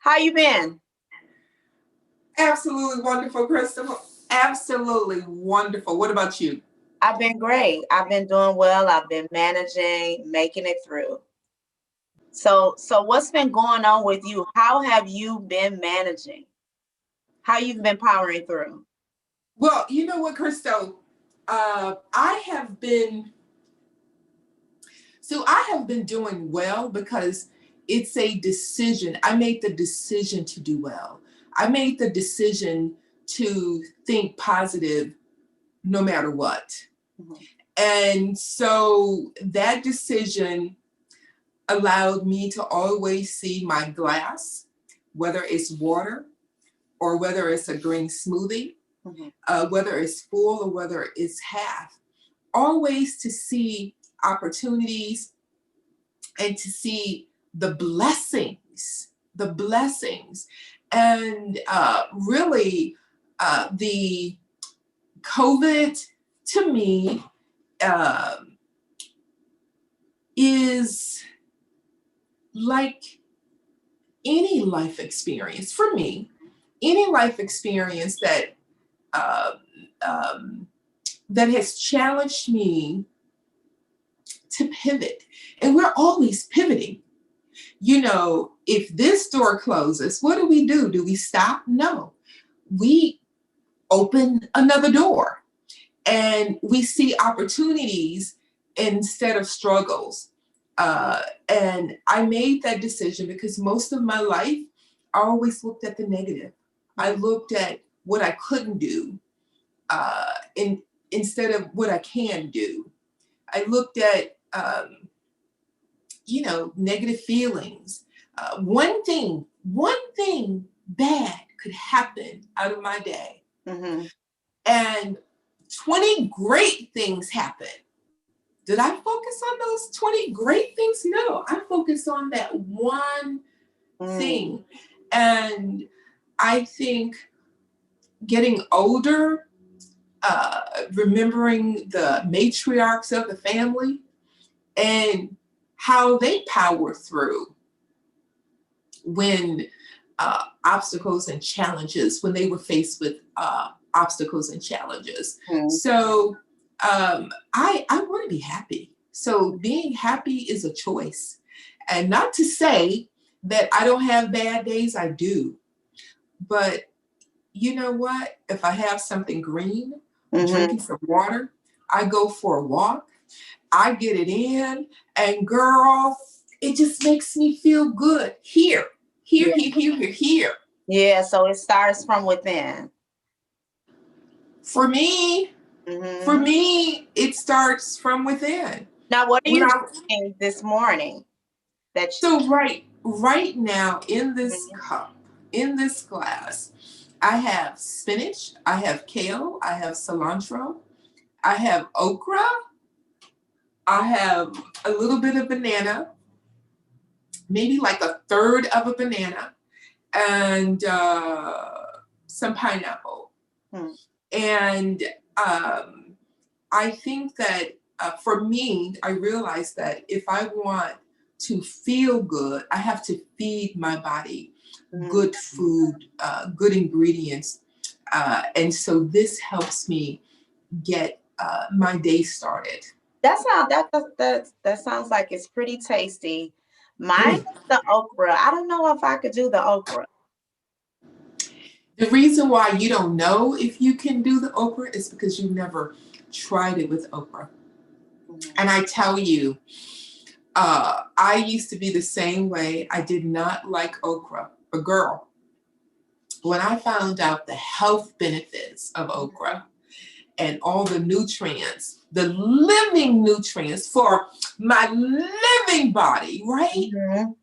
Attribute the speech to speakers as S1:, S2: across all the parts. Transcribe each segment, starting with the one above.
S1: How you been?
S2: Absolutely wonderful, Christopher. Absolutely wonderful. What about you?
S1: I've been great. I've been doing well. I've been managing, making it through. So what's been going on with you? How have you been managing? How you've been powering through?
S2: Well, you know what, Christo? I have been I have been doing well because it's a decision. I made the decision to do well. I made the decision to think positive no matter what.
S1: Mhm.
S2: And so that decision allowed me to always see my glass, whether it's water or whether it's a green smoothie,
S1: Mhm.
S2: whether it's full or whether it's half, always to see opportunities and to see the blessings. And really, the COVID to me is like any life experience for me, any life experience uh, um, that has challenged me to pivot. And we're always pivoting. You know, if this door closes, what do? Do we stop? No. We open another door and we see opportunities instead of struggles. And I made that decision because most of my life, I always looked at the negative. I looked at what I couldn't do instead of what I can do. I looked at, negative feelings. One thing bad could happen out of my day.
S1: Mhm.
S2: And 20 great things happen. Did I focus on those 20 great things? No, I focused on that one
S1: Mm.
S2: thing. And I think getting older, remembering the matriarchs of the family and how they power through when obstacles and challenges, when they were faced with obstacles and challenges.
S1: Mhm.
S2: So I want to be happy. So being happy is a choice. And not to say that I don't have bad days, I do. But you know what? If I have something green,
S1: Mhm.
S2: drinking some water, I go for a walk, I get it in, and girl, it just makes me feel good.
S1: Yeah.
S2: Here.
S1: Yeah. So it starts from within.
S2: For me, for
S1: Mhm.
S2: me, it starts from within.
S1: Now, what are
S2: When
S1: you
S2: I
S1: drinking this morning? That
S2: so right now in this
S1: Mhm.
S2: cup, in this glass, I have spinach, I have kale, I have cilantro, I have okra, I have a little bit of banana, maybe like a third of a banana, and some pineapple.
S1: Mhm.
S2: And I think that for me, I realized that if I want to feel good, I have to feed my body
S1: Mhm.
S2: good food, good ingredients. And so this helps me get my day started.
S1: That sounds like it's pretty tasty. Mine
S2: Mm.
S1: is the okra. I don't know if I could do the okra.
S2: The reason why you don't know if you can do the okra is because you've never tried it with okra.
S1: Mhm.
S2: And I tell you, I used to be the same way. I did not like okra. But girl, when I found out the health benefits of
S1: Mhm.
S2: okra and all the nutrients, the living nutrients for my living body, right?
S1: Mhm.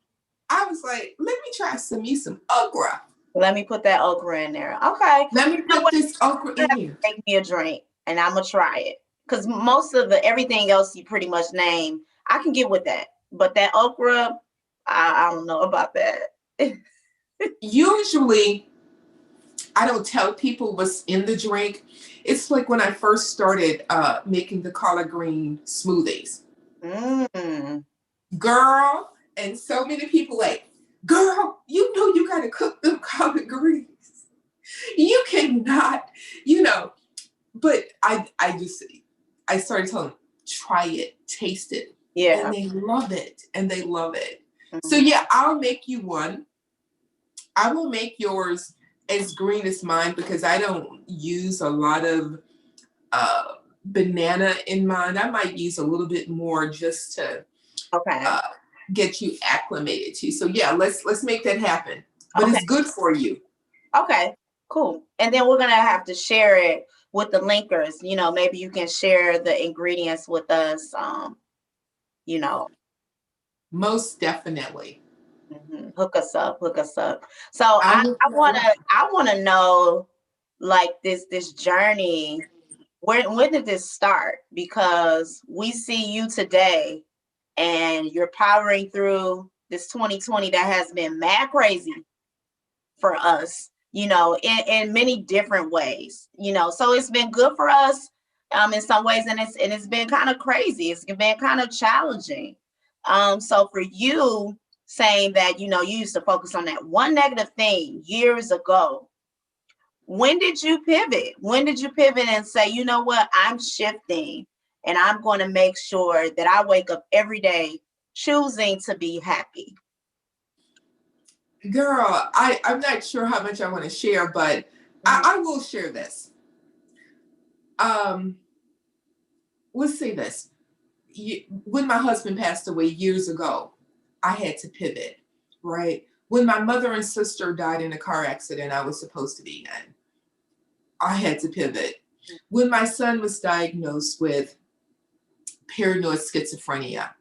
S2: I was like, let me try some okra.
S1: Let me put that okra in there. Okay.
S2: Let me
S1: You know
S2: put
S1: what?
S2: this okra
S1: You
S2: in
S1: have to
S2: here.
S1: make me a drink, and I'm gonna try it. Cause most of the everything else you pretty much name, I can get with that. But that okra, I don't know about that.
S2: Usually, I don't tell people what's in the drink. It's like when I first started making the collard green smoothies.
S1: Mm.
S2: Girl, and so many people like, girl, you know you got try to cook them collard greens. You cannot, but I started telling them, try it, taste it.
S1: Yeah.
S2: And they love it. So
S1: Mhm.
S2: yeah, I'll make you one. I will make yours as green as mine because I don't use a lot of banana in mine. I might use a little bit more just to
S1: Okay.
S2: get you acclimated to. So yeah, let's make that happen. But
S1: Okay.
S2: it's good for you.
S1: Okay. Cool. And then we're gonna have to share it with the linkers. Maybe you can share the ingredients with us.
S2: Most definitely.
S1: Hook us up. So
S2: I
S1: I
S2: will.
S1: wanna know, like, this journey. When did this start? Because we see you today, and you're powering through this 2020 that has been mad crazy for us, in many different ways, so it's been good for us in some ways, and it's been kind of crazy. It's been kind of challenging. So for you saying that, you used to focus on that one negative thing years ago, when did you pivot? When did you pivot and say, you know what, I'm shifting and I'm going to make sure that I wake up every day choosing to be happy?
S2: Girl, I'm not sure how much I want to share, but I will share this. Let's say this. When my husband passed away years ago, I had to pivot, right? When my mother and sister died in a car accident I was supposed to be in, I had to pivot. When my son was diagnosed with paranoid schizophrenia,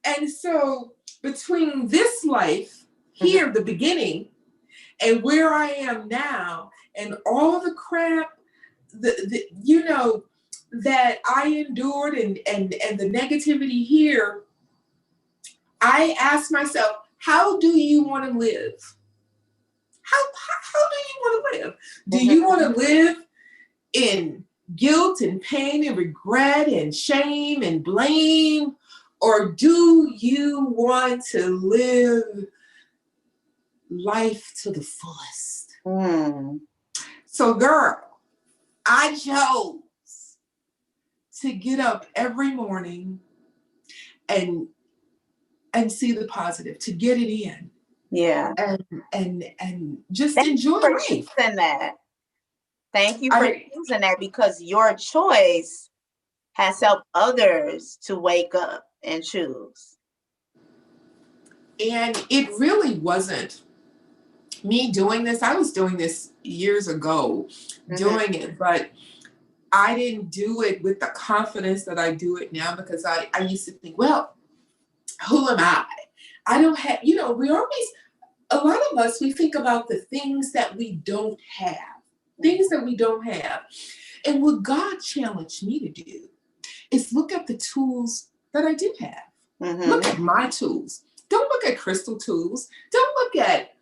S2: and so between this life here, the beginning, and where I am now, and all the crap, that I endured, and the negativity here, I asked myself, how do you want to live? How do you want to live? Do you want to live in guilt and pain and regret and shame and blame? Or do you want to live life to the fullest? So girl, I chose to get up every morning and see the positive, to get it in.
S1: Yeah.
S2: And just
S1: Thank
S2: enjoy
S1: you for
S2: life.
S1: choosing that. Thank you for choosing that, because your choice has helped others to wake up and choose.
S2: And it really wasn't me doing this. I was doing this years ago, doing it, but I didn't do it with the confidence that I do it now, because I used to think, well, who am I? I don't have, we always, a lot of us, we think about the things that we don't have, And what God challenged me to do is look at the tools that I do have. Look at my tools. Don't look at Crystal tools. Don't look at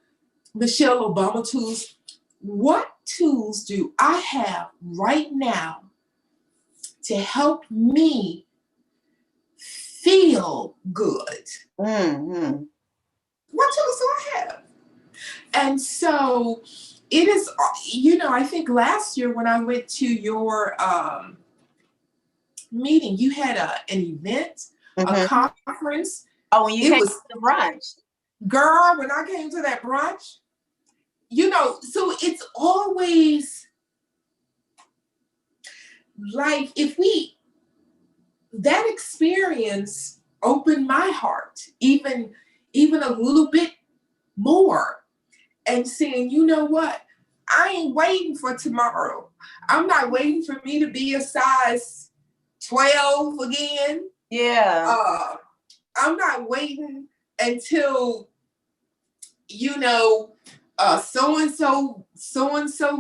S2: Michelle Obama tools. What tools do I have right now to help me feel good? What tools do I have? And so it is, I think last year when I went to your meeting, you had an event, a conference.
S1: Oh, when you came to the brunch.
S2: Girl, when I came to that brunch, so it's always like, that experience opened my heart even a little bit more, and saying, you know what? I ain't waiting for tomorrow. I'm not waiting for me to be a size 12 again.
S1: Yeah.
S2: I'm not waiting until, so-and-so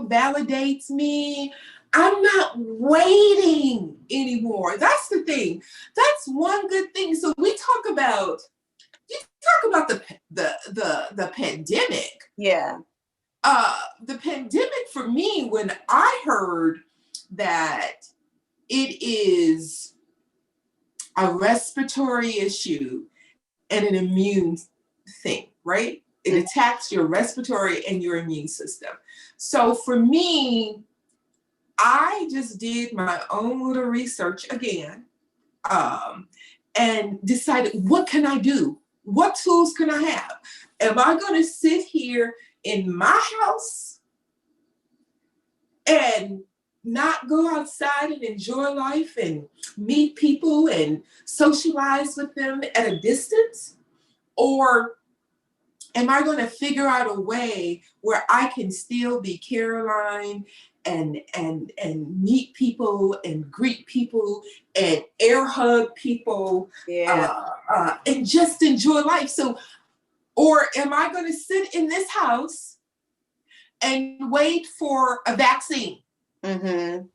S2: validates me. I'm not waiting anymore. That's the thing. That's one good thing. So you talk about the pandemic.
S1: Yeah.
S2: The pandemic for me, when I heard that it is a respiratory issue and an immune thing, right? It attacks your respiratory and your immune system. So for me, I just did my own little research again, and decided, what can I do? What tools can I have? Am I going to sit here in my house and not go outside and enjoy life and meet people and socialize with them at a distance? Or am I going to figure out a way where I can still be Caroline and meet people and greet people and air hug people, and just enjoy life? So, or am I going to sit in this house and wait for a vaccine?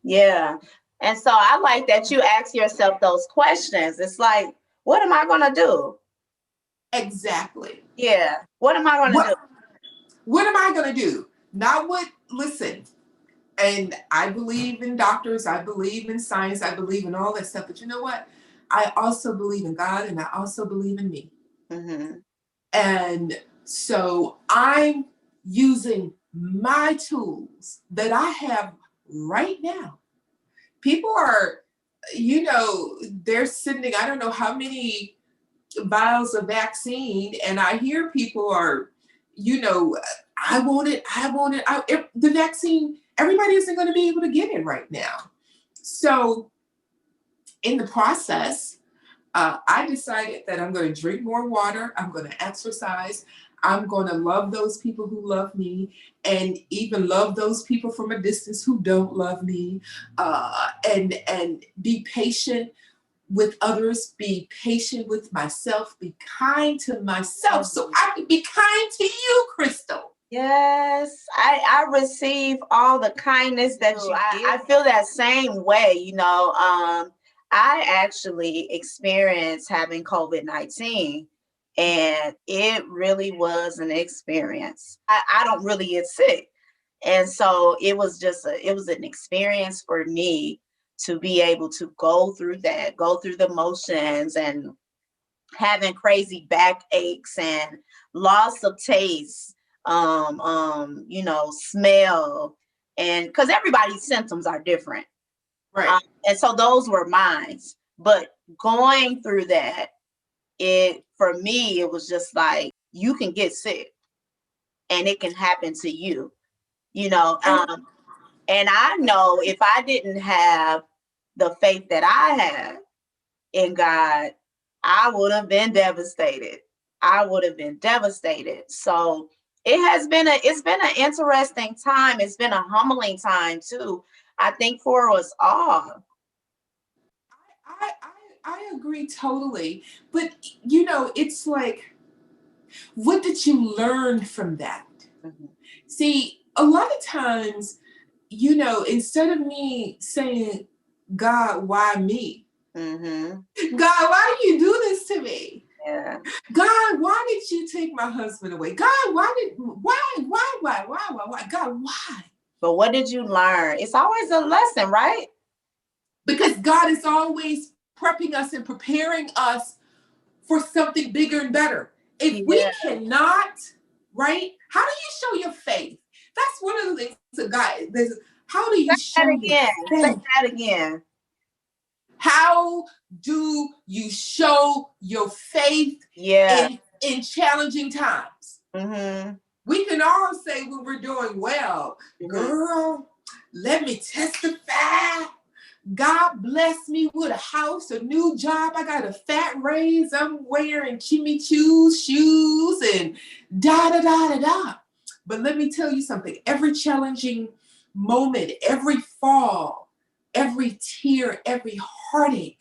S1: Yeah. And so I like that you ask yourself those questions. It's like, what am I going to do?
S2: Exactly.
S1: Yeah. What am I going to do?
S2: What am I going to do? Not what, listen, and I believe in doctors, I believe in science, I believe in all that stuff. But you know what? I also believe in God, and I also believe in me. And so I'm using my tools that I have right now. People are, they're sending, I don't know how many vials of vaccine, and I hear people are, I want it. The vaccine, everybody isn't going to be able to get it right now. So in the process, I decided that I'm going to drink more water. I'm going to exercise. I'm going to love those people who love me, and even love those people from a distance who don't love me, and be patient with others, be patient with myself, be kind to myself so I can be kind to you, Crystal.
S1: Yes, I receive all the kindness that you give. I feel that same way. I actually experienced having COVID-19, and it really was an experience. I don't really get sick. And so it was an experience for me to be able to go through the motions, and having crazy backaches and loss of taste, smell, and because everybody's symptoms are different.
S2: Right.
S1: And so those were mine. But going through that, for me, it was just like, you can get sick and it can happen to you, and I know if I didn't have the faith that I had in God, I would have been devastated. So it's been an interesting time. It's been a humbling time too, I think, for us all.
S2: I agree totally. But it's like, what did you learn from that? See, a lot of times, instead of me saying, God, why me? God, why do you do this to me?
S1: Yeah.
S2: God, why did you take my husband away? God, why? God, why?
S1: But what did you learn? It's always a lesson, right?
S2: Because God is always prepping us and preparing us for something bigger and better. If we cannot, right? How do you show your faith? That's one of the things to God. How do you show your faith?
S1: Say that again.
S2: How do you show your faith in challenging times? We can all say when we're doing well, girl, let me testify. God bless me with a house, a new job. I got a fat raise. I'm wearing Jimmy Choo's shoes and da. But let me tell you something. Every challenging moment, every fall, every tear, every heartache,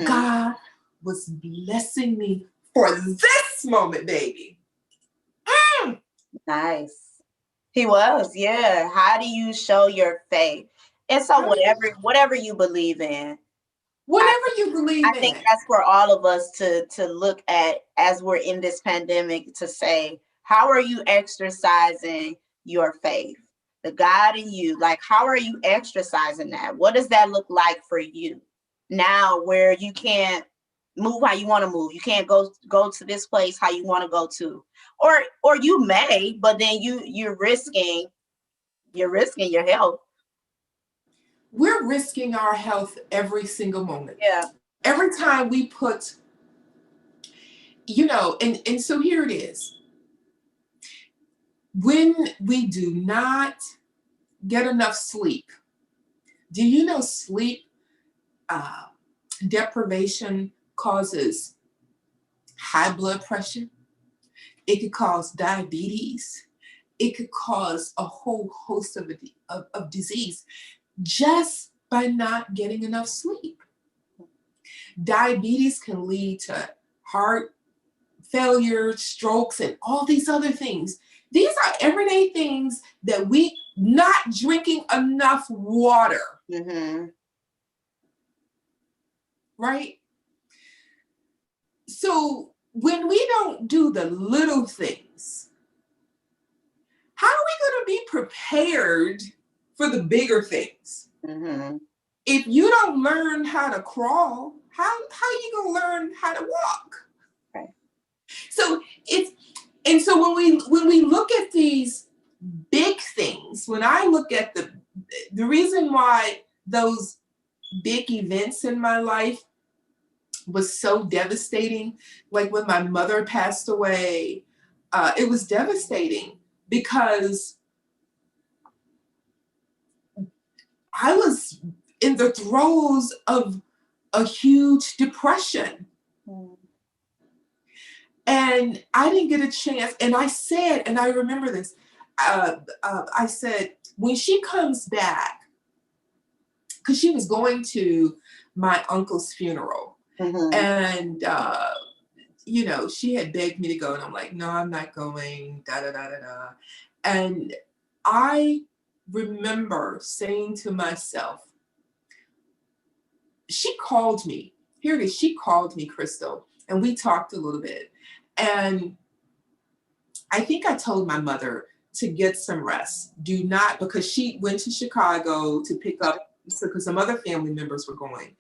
S2: God was blessing me for this moment, baby.
S1: Nice. He was, yeah. How do you show your faith? And so whatever you believe in. I think that's for all of us to look at as we're in this pandemic, to say, how are you exercising your faith? The God in you, like, how are you exercising that? What does that look like for you now, where you can't move how you want to move? You can't go to this place how you want to go to, or you may, but then you're risking your health.
S2: We're risking our health every single moment.
S1: Yeah.
S2: Every time we put, you know, and so here it is. When we do not get enough sleep, do you know sleep deprivation causes high blood pressure? It could cause diabetes. It could cause a whole host of disease just by not getting enough sleep. Diabetes can lead to heart failure, strokes, and all these other things. These are everyday things that we not drinking enough water, right? So when we don't do the little things, how are we going to be prepared for the bigger things? If you don't learn how to crawl, how you going to learn how to walk?
S1: Right.
S2: So so when we look at these big things, when I look at the reason why those big events in my life was so devastating, like when my mother passed away, it was devastating because I was in the throes of a huge depression. And I didn't get a chance. And I said, and I remember this, I said, when she comes back, because she was going to my uncle's funeral. And, you know, she had begged me to go. And I'm like, no, I'm not going, da, da, da, da, da. And I remember saying to myself, she called me. Here it is. She called me, Crystal, and we talked a little bit. And I think I told my mother to get some rest. Do not, because she went to Chicago to pick up, because some other family members were going.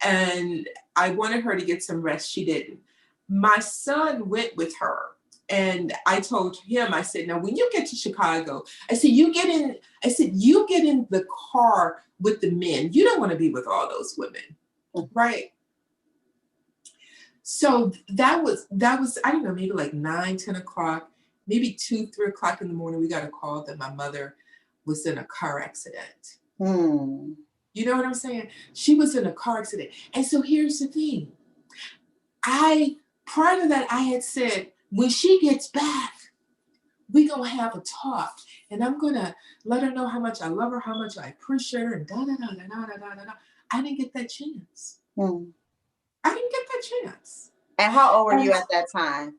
S2: And I wanted her to get some rest. She didn't. My son went with her. And I told him, I said, now when you get to Chicago, I said, you get in the car with the men. You don't want to be with all those women, right? So that was, I don't know, maybe like 9, 10 o'clock, maybe 2, 3 o'clock in the morning, we got a call that my mother was in a car accident. You know what I'm saying? She was in a car accident. And so here's the thing. Prior to that, I had said, when she gets back, we gonna have a talk. And I'm gonna let her know how much I love her, how much I appreciate her, and da da da da da da da da. I didn't get that chance. I didn't get that chance.
S1: And how old were you at that time?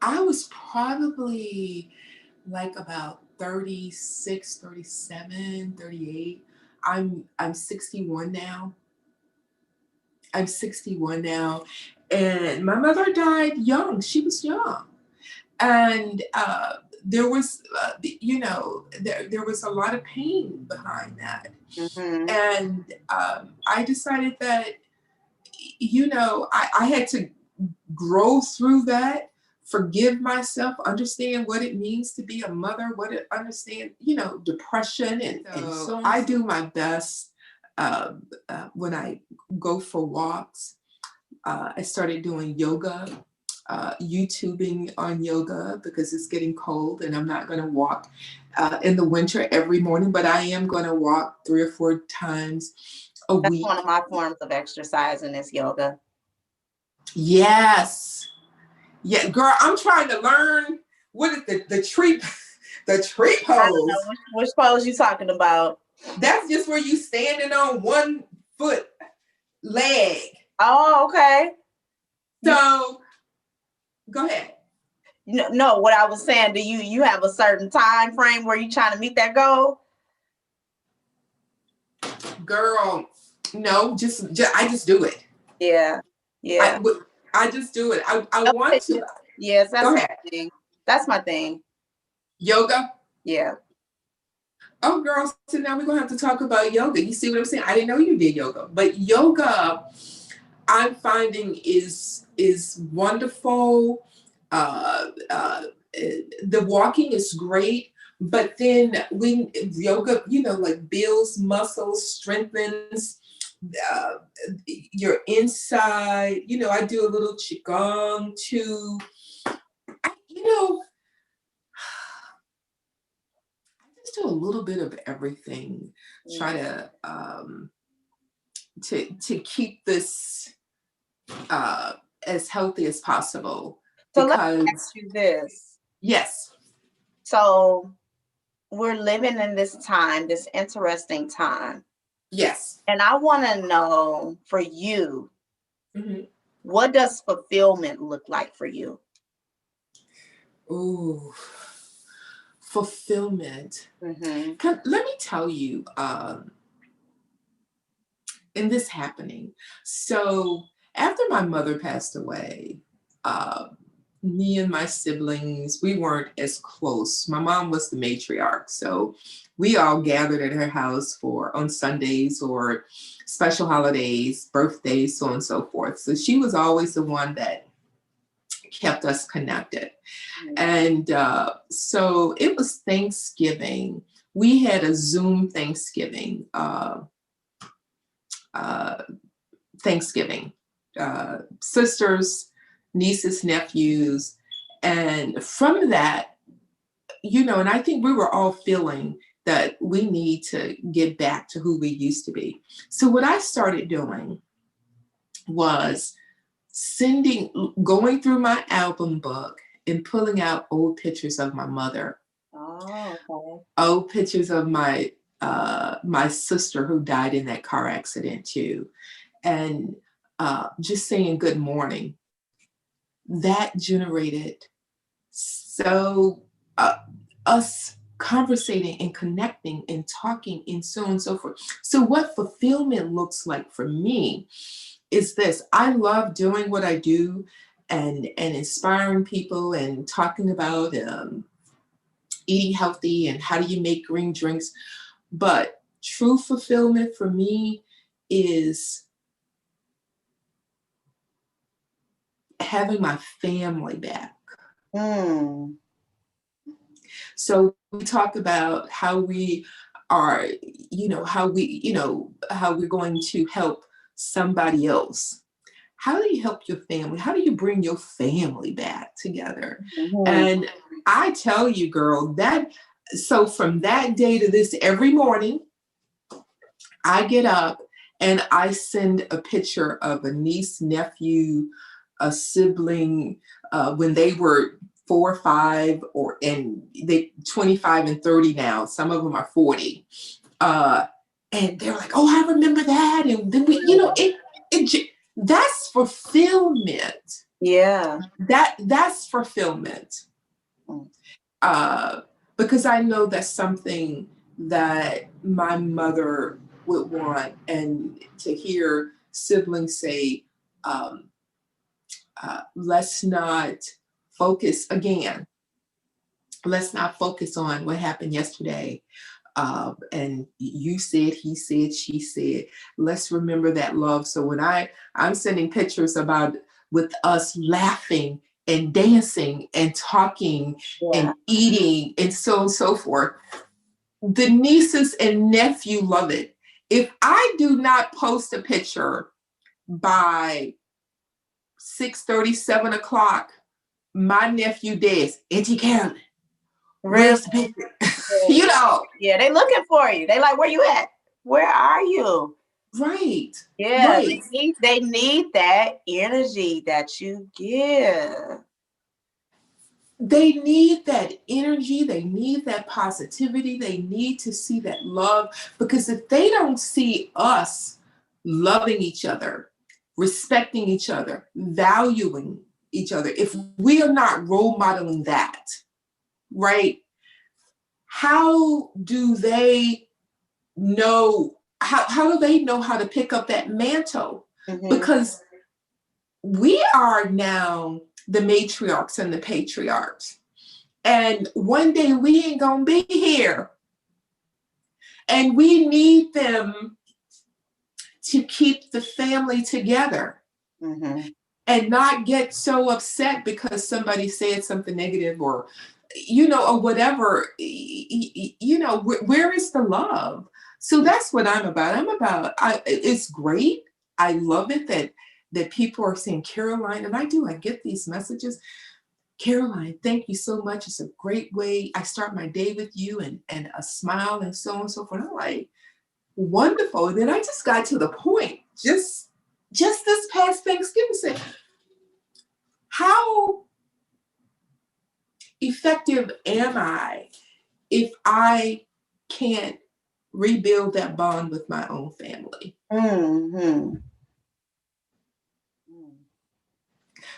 S2: I was probably like about 36, 37, 38. I'm 61 now. I'm 61 now. And my mother died young. She was young. And there was, you know, there was a lot of pain behind that. And I decided that, you know, I had to grow through that, forgive myself, understand what it means to be a mother, understand, you know, depression. And so I do my best when I go for walks. I started doing yoga, YouTubing on yoga because it's getting cold and I'm not going to walk in the winter every morning, but I am going to walk 3 or 4 times a week.
S1: That's one of my forms of exercising is yoga.
S2: Yes. Yeah, girl, I'm trying to learn what is the tree pose.
S1: I don't know which pose you talking about.
S2: That's just where you standing on one foot leg.
S1: Oh, okay.
S2: So go ahead.
S1: No, what I was saying, do you have a certain time frame where you trying to meet that goal?
S2: Girl, no, just I just do it.
S1: Yeah.
S2: I just do it. I want to.
S1: Yes, that's my thing. That's my thing.
S2: Yoga?
S1: Yeah.
S2: Oh, girl, so now we're going to have to talk about yoga. You see what I'm saying? I didn't know you did yoga. But yoga, I'm finding is wonderful. uh, uh, the walking is great, but then when yoga, like builds muscles, strengthens uh, your inside. I do a little qigong too. You know, I just do a little bit of everything. Try to keep this uh, as healthy as possible.
S1: So let me
S2: Because
S1: ask you this.
S2: yes,
S1: So we're living in this time, this interesting time.
S2: yes.
S1: And I want to know for you,
S2: Mm-hmm.
S1: what does fulfillment look like for you?
S2: Ooh, fulfillment.
S1: Mm-hmm.
S2: Let me tell you, in this happening. So after my mother passed away, uh, me and my siblings, we weren't as close. My mom was the matriarch, so we all gathered at her house for on Sundays or special holidays, birthdays, so on and so forth. So she was always the one that kept us connected. And so it was Thanksgiving. We had a Zoom Thanksgiving. Uh, Thanksgiving, sisters, nieces, nephews. And from that, and I think we were all feeling that we need to get back to who we used to be. So what I started doing was going through my album book and pulling out old pictures of my mother.
S1: Oh, okay.
S2: Old pictures of my sister who died in that car accident too. And just saying good morning, that generated so us conversating and connecting and talking and so on and so forth. So what fulfillment looks like for me is this. I love doing what I do and inspiring people and talking about eating healthy and how do you make green drinks. But true fulfillment for me is having my family back.
S1: Mm.
S2: So we talk about how we are, how we're going to help somebody else. How do you help your family? How do you bring your family back together?
S1: Mm-hmm.
S2: And I tell you, girl, so from that day to this, every morning I get up and I send a picture of a niece, nephew, a sibling, when they were 4 or 5, and they 25 and 30 now. Some of them are 40. And they're like, oh, I remember that. And then that's fulfillment.
S1: Yeah.
S2: That's fulfillment. Because I know that's something that my mother would want, and to hear siblings say, let's not focus on what happened yesterday. And you said, he said, she said, let's remember that love. So when I'm sending pictures with us laughing and dancing and talking and eating and so on and so forth, the nieces and nephew love it. If I do not post a picture by 6:30, 7 o'clock, my nephew Des, Auntie Carolyn,
S1: Really?
S2: where's the picture? you know.
S1: Yeah, they looking for you. They like, where you at? Where are you?
S2: Right.
S1: Yeah,
S2: Right.
S1: they need that energy that you give.
S2: They need that energy. They need that positivity. They need to see that love, because if they don't see us loving each other, respecting each other, valuing each other, if we are not role modeling that, right? How do they know? How do they know how to pick up that mantle?
S1: Mm-hmm.
S2: Because we are now the matriarchs and the patriarchs. And one day we ain't gonna be here. And we need them to keep the family together.
S1: Mm-hmm.
S2: and not get so upset because somebody said something negative, or, you know, or whatever. You know, where is the love? So that's what I'm about. It's great. I love it that people are saying, Caroline, and I get these messages. Caroline, thank you so much. It's a great way. I start my day with you, and a smile, and so on and so forth. I'm like, wonderful. And then I just got to the point, just this past Thanksgiving, said, how effective am I if I can't rebuild that bond with my own family?
S1: Mm-hmm.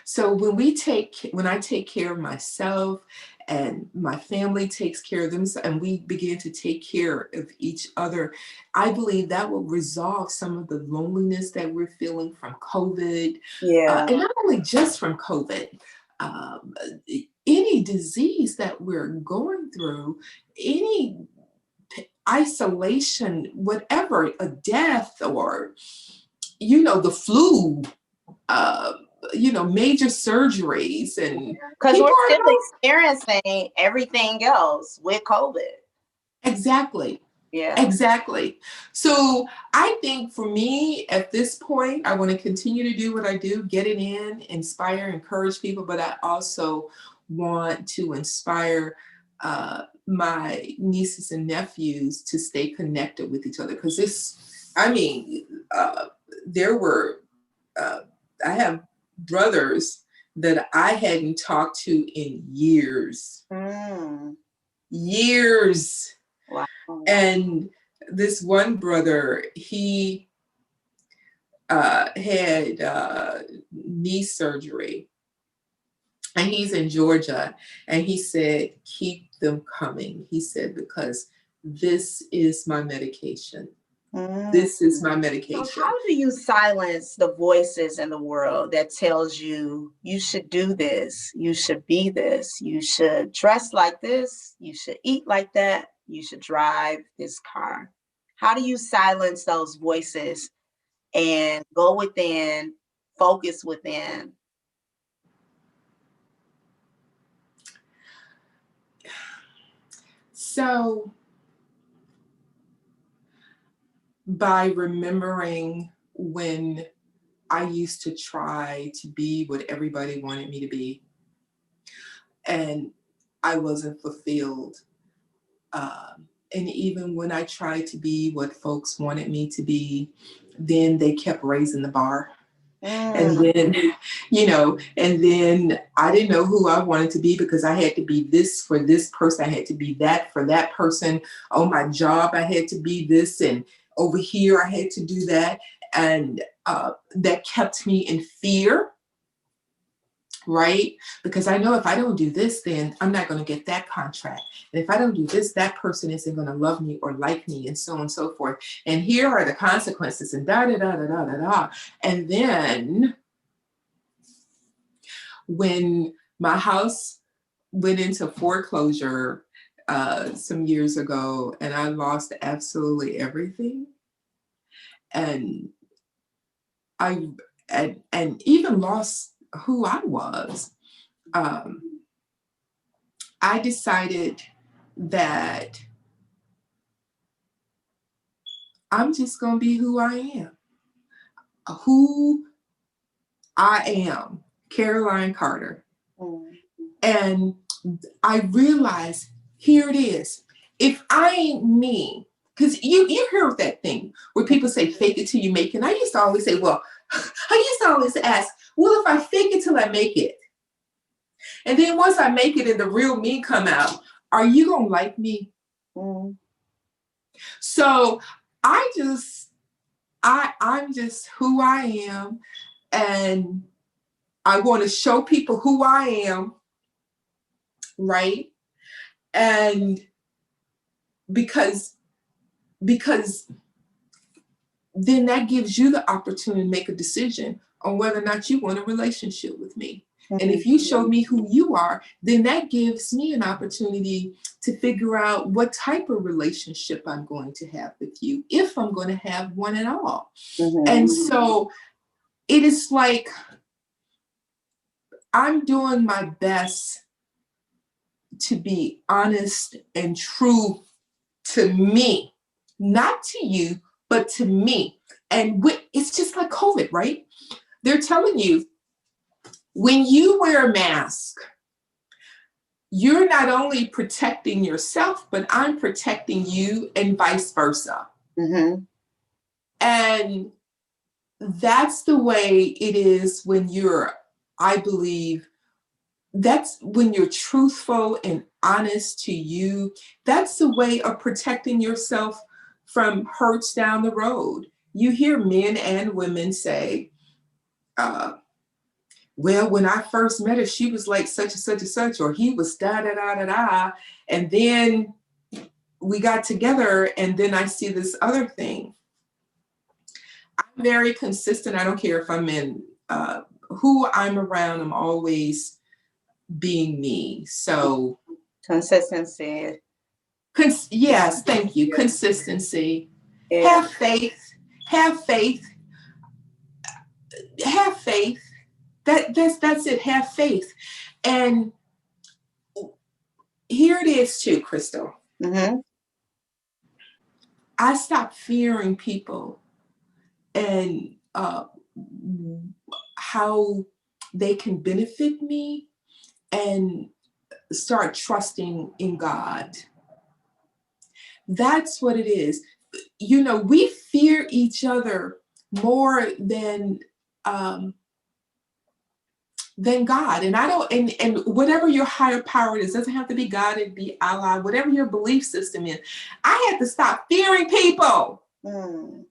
S2: So when I take care of myself, and my family takes care of them, and we begin to take care of each other, I believe that will resolve some of the loneliness that we're feeling from COVID.
S1: Yeah.
S2: And not only just from COVID, um, any disease that we're going through, any isolation, whatever, a death, or, you know, the flu, uh, you know, major surgeries, and
S1: Because we're
S2: people are
S1: still
S2: not.
S1: experiencing everything else with COVID.
S2: Exactly.
S1: Yeah.
S2: Exactly. So I think for me at this point, I want to continue to do what I do, get it in, inspire, encourage people, but I also want to inspire my nieces and nephews to stay connected with each other. Because there were, uh, I have brothers that I hadn't talked to in years.
S1: Mm.
S2: Years.
S1: Wow.
S2: And this one brother, he had knee surgery, and he's in Georgia. And he said, keep them coming. He said, because this is my medication.
S1: Mm.
S2: This is my
S1: So
S2: medication.
S1: how do you silence the voices in the world that tells you you should do this, you should be this, you should dress like this, you should eat like that, you should drive this car? How do you silence those voices and go within, focus within?
S2: So by remembering when I used to try to be what everybody wanted me to be, and I wasn't fulfilled. And even when I tried to be what folks wanted me to be, then they kept raising the bar. And then, you know, and then I didn't know who I wanted to be, because I had to be this for this person. I had to be that for that person. On my job, I had to be this. And over here, I had to do that. And that kept me in fear. Right? Because I know if I don't do this, then I'm not going to get that contract. And if I don't do this, that person isn't going to love me or like me, and so on and so forth. And here are the consequences, and da da da da da da da. And then when my house went into foreclosure some years ago, and I lost absolutely everything, and I and even lost who I was. I decided that I'm just going to be who I am. Who I am, Carolyn Carter.
S1: Mm.
S2: And I realized, here it is. If I ain't me, because you hear that thing where people say, fake it till you make it. And I used to always say, well, I used to always ask, well, if I fake it till I make it, and then once I make it and the real me come out, are you going to like me?
S1: Mm.
S2: So I'm just who I am, and I want to show people who I am, right? And because then that gives you the opportunity to make a decision on whether or not you want a relationship with me. And if you show me who you are, then that gives me an opportunity to figure out what type of relationship I'm going to have with you, if I'm going to have one at all.
S1: Mm-hmm.
S2: And so it is like I'm doing my best to be honest and true to me, not to you, but to me. And it's just like COVID, right? They're telling you, when you wear a mask, you're not only protecting yourself, but I'm protecting you, and vice versa.
S1: Mm-hmm.
S2: And that's the way it is when I believe, that's when you're truthful and honest to you. That's the way of protecting yourself from hurts down the road. You hear men and women say, well, when I first met her, she was like such and such and such, or he was da da da da da. And then we got together, and then I see this other thing. I'm very consistent. I don't care if I'm in who I'm around, I'm always being me. So
S1: Consistency.
S2: Yes, thank you. Consistency.
S1: Yeah.
S2: Have faith. Have faith. Have faith. That's it. Have faith. And here it is too, Crystal.
S1: Mm-hmm.
S2: I stopped fearing people and how they can benefit me, and start trusting in God. That's what it is. You know, we fear each other more than God. And I don't, and whatever your higher power is, doesn't have to be God, it'd be Allah, whatever your belief system is. I had to stop fearing people.
S1: Mm.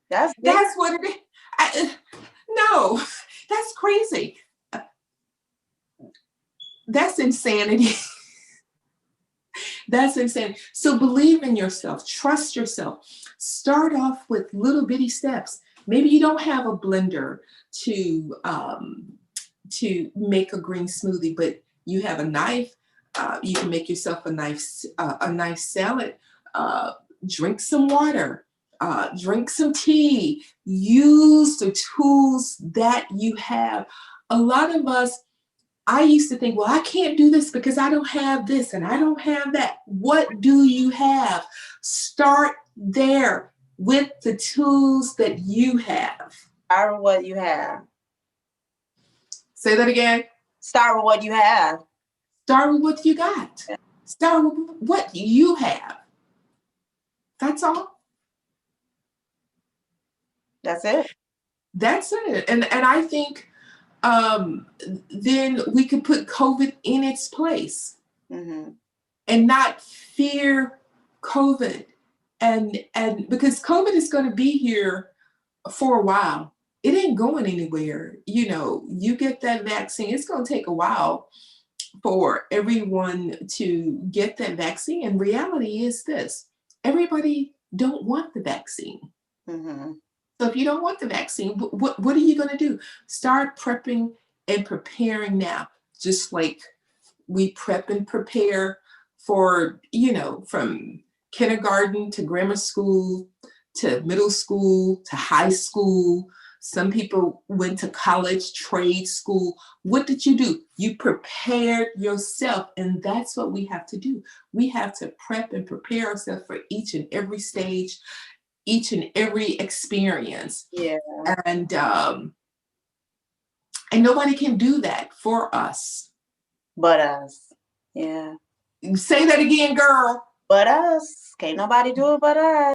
S1: That's
S2: what it is. No, that's crazy. That's insanity. That's insane. So believe in yourself, trust yourself. Start off with little bitty steps. Maybe you don't have a blender to make a green smoothie, but you have a knife. You can make yourself a nice salad. Drink some water. Drink some tea. Use the tools that you have. A lot of us, I used to think, well, I can't do this because I don't have this and I don't have that. What do you have? Start there with the tools that you have.
S1: Start with what you have.
S2: Say that again.
S1: Start with what you have.
S2: Start with what you got. Start with what you have. That's all.
S1: That's it.
S2: That's it. And I think then we could put COVID in its place,
S1: Mm-hmm.
S2: and not fear COVID. And because COVID is going to be here for a while. It ain't going anywhere. You know, you get that vaccine, it's going to take a while for everyone to get that vaccine. And reality is this: everybody don't want the vaccine.
S1: Mm-hmm.
S2: So if you don't want the vaccine, what are you going to do? Start prepping and preparing now, just like we prep and prepare for, you know, from kindergarten to grammar school to middle school to high school. Some people went to college, trade school. What did you do? You prepared yourself, and that's what we have to do. We have to prep and prepare ourselves for each and every stage, each and every experience.
S1: Yeah.
S2: And nobody can do that for us.
S1: But us. Yeah.
S2: Say that again, girl.
S1: But us. Can't nobody do it but us.